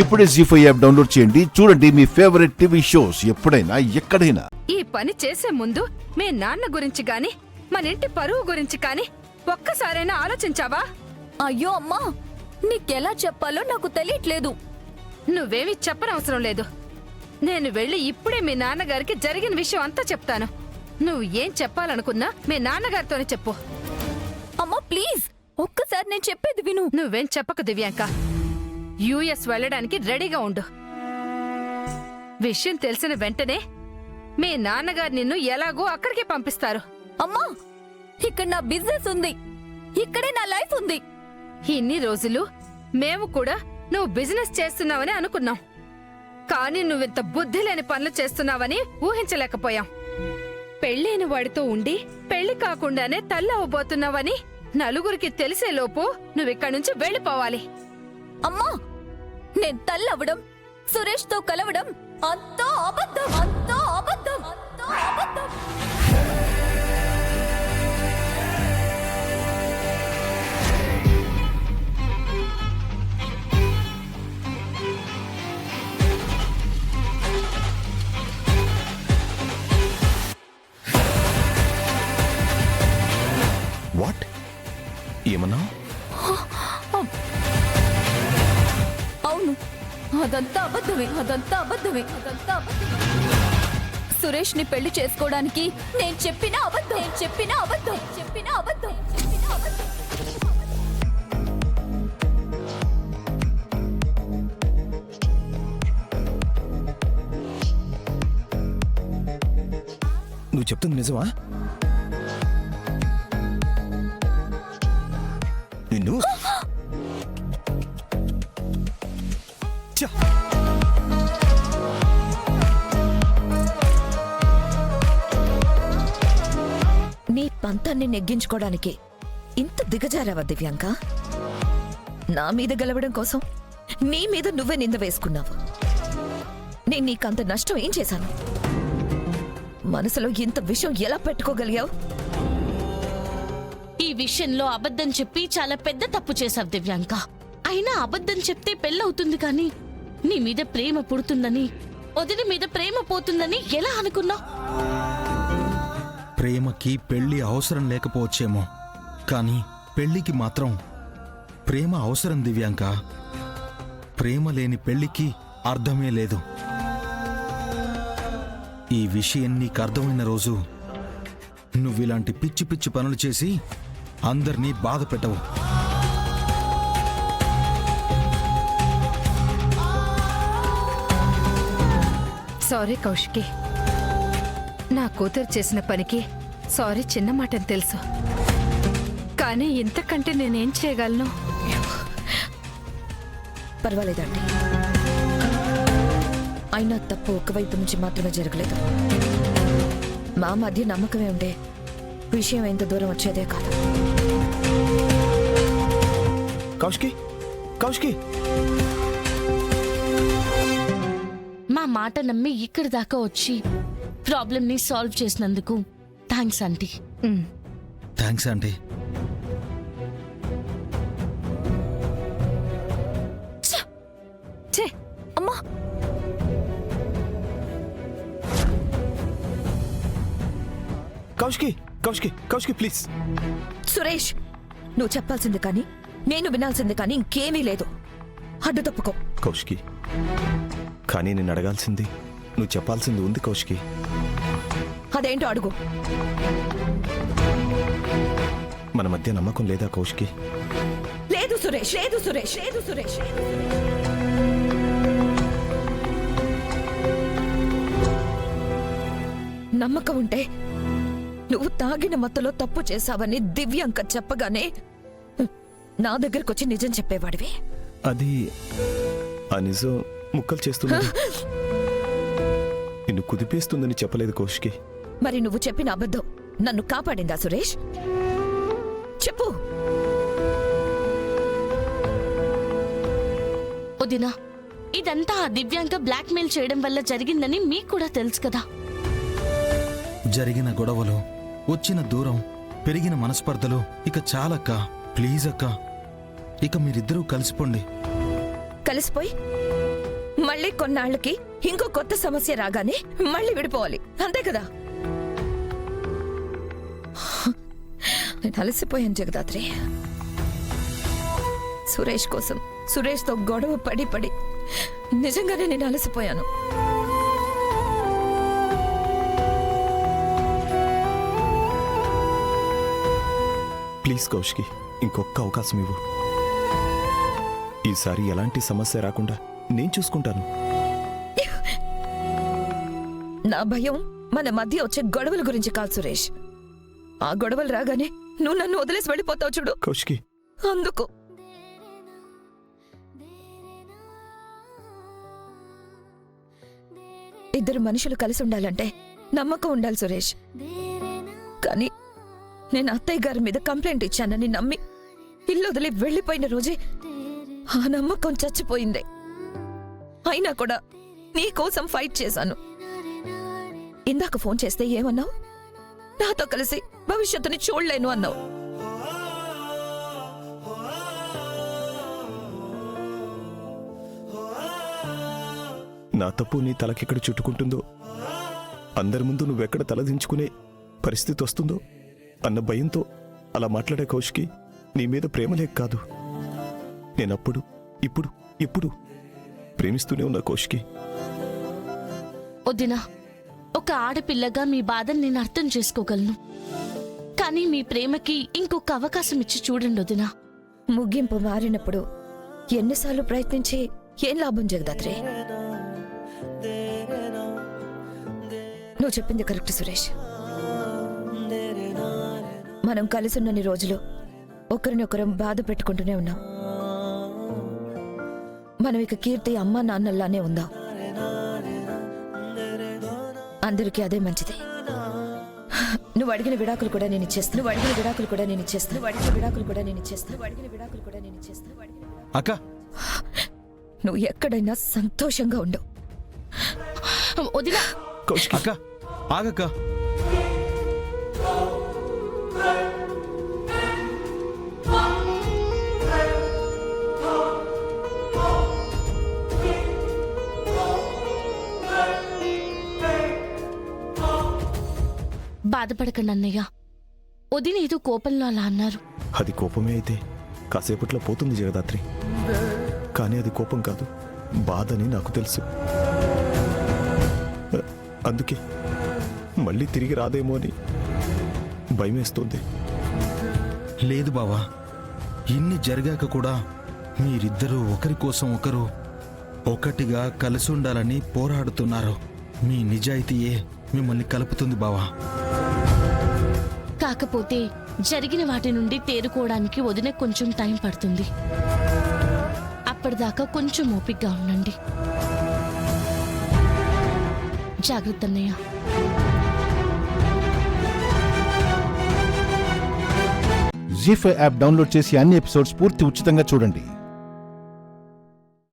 ఇప్పుడే జీ5 app download చేయండి. చూడండి మీ ఫేవరెట్ టీవీ షోస్ ఎప్పుడైనా ఎక్కడైనా. ఈ పని చేసే ముందు మీ నాన్న గురించి గాని మన ఇంటి పరువు గురించి కాని ఒక్కసారైనా ఆలోచించావా? అయ్యో అమ్మా, నీకెలా చెప్పాలో నాకు తెలియట్లేదు. నువ్వేమీ చెప్పనవసరం లేదు. నేను వెళ్ళి ఇప్పుడే మీ నాన్నగారికి జరిగిన విషయం అంతా చెప్తాను. నువ్వు ఏం చెప్పాలనుకున్నా మీ నాన్నగారితోనే చెప్పు. అమ్మా ప్లీజ్, ఒక్కసారి నేను చెప్పేది విను. నువ్వేం చెప్పకు దివ్యాంక. యుఎస్ వెళ్ళడానికి రెడీగా ఉండు. విషయం తెలిసిన వెంటనే మీ నాన్నగారు నిన్ను ఎలాగో అక్కడికే పంపిస్తారు. అమ్మా, ఇక్కడ నా బిజినెస్ ఉంది, ఇక్కడే నా లైఫ్ ఉంది. ఇన్ని రోజులు మేము కూడా నువ్వు బిజినెస్ చేస్తున్నావని అనుకున్నాం. కానీ నువ్వింత బుద్ధి లేని పనులు చేస్తున్నావని ఊహించలేకపోయాం. పెళ్ళైన వాడితో ఉండి పెళ్లి కాకుండానే తల్లవబోతున్నావని నలుగురికి తెలిసేలోపు నువ్విక్కడి నుంచి వెళ్ళిపోవాలి. అమ్మా, నేను తల్లవడం, సురేష్ తో కలవడం అంతా అబద్ధం, అంతా అబద్ధం, అంతా అబద్ధం. వాట్? ఏమన్నా? అవును, అదంతా అబద్ధమే, అదంతా అబద్ధమే, అదంతా అబద్ధమే. సురేష్ ని పెళ్లి చేసుకోవడానికి నేను చెప్పిన అబద్ధం, నేను చెప్పిన అబద్ధం, చెప్పిన అబద్ధం, చెప్పిన అబద్ధం. నువ్వు చెప్తుంది నిజమా? నిన్ను నీ పంతాన్ని నెగ్గించుకోవడానికి ఇంత దిగజారావా దివ్యాంక? నా మీద గెలవడం కోసం నీ మీద నువ్వే నింద వేసుకున్నావు. నేను నీకంత నష్టం ఏం చేశాను? మనసులో ఇంత విషయం ఎలా పెట్టుకోగలిగావు? ఈ విషయంలో అబద్ధం చెప్పి చాలా పెద్ద తప్పు చేశావు దివ్యాంక. అయినా అబద్ధం చెప్తే పెళ్ళవుతుంది కానీ నీ మీద ప్రేమ పుడుతుందని, వదిలి మీద ప్రేమ పోతుందని ఎలా అనుకున్నావు? ప్రేమకి పెళ్లి అవసరం లేకపోవచ్చేమో, కానీ పెళ్లికి మాత్రం ప్రేమ అవసరం దివ్యాంక. ప్రేమ లేని పెళ్లికి అర్థమే లేదు. ఈ విషయం నీకు అర్థమైన రోజు నువ్విలాంటి పిచ్చి పిచ్చి పనులు చేసి అందర్నీ బాధ పెట్టవు. సారీ కౌశికి, నా కూతురు చేసిన పనికి సారీ చిన్న మాటని తెలుసు, కానీ ఇంతకంటే నేనేం చేయగలను? పర్వాలేదండి, అయినా తప్పు ఒకవైపు నుంచి మాత్రమే జరగలేదు. మా మధ్య నమ్మకమే ఉండే విషయం ఎంత దూరం వచ్చేదే కాదు. కౌశికి, కౌశికి, మా మాట నమ్మి ఇక్కడి దాకా వచ్చి ప్రాబ్లం ని సాల్వ్ చేసినందుకు థ్యాంక్స్ ఆంటీ. Thanks aunty. ఛే, అమ్మా, కౌశికి, కౌశికి, కౌశికి ప్లీజ్. సురేష్, నువ్వు చెప్పాల్సింది కానీ నేను వినాల్సింది కానీ ఇంకేమీ లేదు. అడ్డు తప్పుకో. కౌశికి, కానీ నేను అడగాల్సింది, నువ్వు చెప్పాల్సింది ఉంది కౌశికి. అదేంటో అడుగు. మన మధ్య నమ్మకం లేదా కౌశికి? లేదు సురేష్, లేదు సురేష్, లేదు సురేష్. నమ్మకం ఉంటే నువ్వు తాగిన మత్తులో తప్పు చేశావని దివ్యాంక చెప్పగానే నా దగ్గరకొచ్చి నిజం చెప్పేవాడివి. అది ఆ నిజం ముక్కలు చేస్తున్నా, నిన్ను కుదిపేస్తుందని చెప్పలేదు కౌశికి. మరి నువ్వు చెప్పిన అబద్ధం నన్ను కాపాడిందా సురేష్? చెప్పు. వదినా, ఇదంతా ఆ దివ్యాంక బ్లాక్మెయిల్ చేయడం వల్ల జరిగిందని మీకు కూడా తెలుసు కదా. జరిగిన గొడవలు, వచ్చిన దూరం, పెరిగిన మనస్పర్ధలు ఇక చాలక్క. ప్లీజ్ అక్క, ఇక మీరిద్దరూ కలిసిపోండి. కలిసిపోయి మళ్ళీ కొన్నాళ్ళకి ఇంకో కొత్త సమస్య రాగానే మళ్ళీ విడిపోవాలి, అంతే కదా? నేను అలసిపోయాను జగదాత్రి. సురేష్ కోసం, సురేష్తో గొడవ పడి పడి నిజంగానే నేను అలసిపోయాను. ప్లీజ్ కౌశికి, ఇంకొక అవకాశం ఇవ్వు. ఈసారి ఎలాంటి సమస్య రాకుండా నేను చూసుకుంటాను. నా భయం మన మధ్య వచ్చే గొడవల గురించి కాదు సురేష్. ఆ గొడవలు రాగానే నువ్వు నన్ను వదిలేసి వెళ్ళిపోతావు చూడు, కౌశికి, అందుకు. ఇద్దరు మనుషులు కలిసి ఉండాలంటే నమ్మకం ఉండాలి సురేష్. కానీ నేను అత్తయ్య గారి మీద కంప్లైంట్ ఇచ్చానని నమ్మి ఇల్లు వదిలి వెళ్ళిపోయిన రోజే ఆ నమ్మకం చచ్చిపోయింది. అయినా కూడా నీ కోసం ఫైట్ చేశాను. ఇందాక ఫోన్ చేస్తే ఏమన్నావు? నాతో కలిసి భవిష్యత్తుని చూడలేను అన్నావు. నా తప్పు నీ తలకెక్కడ చుట్టుకుంటుందో, అందరి ముందు నువ్వెక్కడ తలదించుకునే పరిస్థితి వస్తుందో అన్న భయంతో అలా మాట్లాడే కౌశికి, నీ మీద ప్రేమ లేక కాదు. నేనప్పుడు ఇప్పుడు ఇప్పుడు ప్రేమిస్తూనే ఉన్నా కౌశికి. వదినా, ఒక ఆడపిల్లగా మీ బాధను నేను అర్థం చేసుకోగలను. కానీ మీ ప్రేమకి ఇంకొక అవకాశం ఇచ్చి చూడండి వదినా. ముగింపు మారినప్పుడు ఎన్నిసార్లు ప్రయత్నించి ఏం లాభం జగదాత్రి? నువ్వు చెప్పింది కరెక్ట్ సురేష్. మనం కలిసున్నన్ని రోజులు ఒకరినొకరం బాధ పెట్టుకుంటూనే ఉన్నాం. మనం ఇక కీర్తి అమ్మా నాన్నల్లానే ఉందాం. అందరికీ అదే మంచిది. నువ్వు అడిగిన విడాకులు కూడా నేను ఇచ్చేస్తా. నువ్వు అడిగిన విడాకులు కూడా నేను ఇచ్చేస్తా. నువ్వు అడిగిన విడాకులు కూడా నేను ఇచ్చేస్తా. నువ్వు అడిగిన విడాకులు కూడా నేను ఇచ్చేస్తా. అక్క, నువ్వు ఎక్కడైనా సంతోషంగా ఉండు. వదినా, కౌశికి, అక్క, ఆగక్క. బాధపడకండి అన్నయ్య. వదిన ఏదో కోపంలో అలా అన్నారు. అది కోపమే అయితే కాసేపట్లో పోతుంది జగదాత్రి. కానీ అది కోపం కాదు, బాధని నాకు తెలుసు. అందుకే మళ్ళీ తిరిగి రాదేమో అని భయమేస్తుంది. లేదు బావా, ఇన్ని జరిగాక కూడా మీరిద్దరూ ఒకరి కోసం ఒకరు ఒకటిగా కలిసి ఉండాలని పోరాడుతున్నారు. మీ నిజాయితీయే మిమ్మల్ని కలుపుతుంది బావా. కాకపోతే జరిగిన వాటి నుండి తేరుకోవడానికి వదిన కొంచెం టైం పడుతుంది. అప్పటిదాకా కొంచెం ఓపికగా ఉండండి. జాగ్రత్త అన్నయ్య. జీ5 యాప్ డౌన్లోడ్ చేసి అన్ని ఎపిసోడ్స్ పూర్తి ఉచితంగా చూడండి.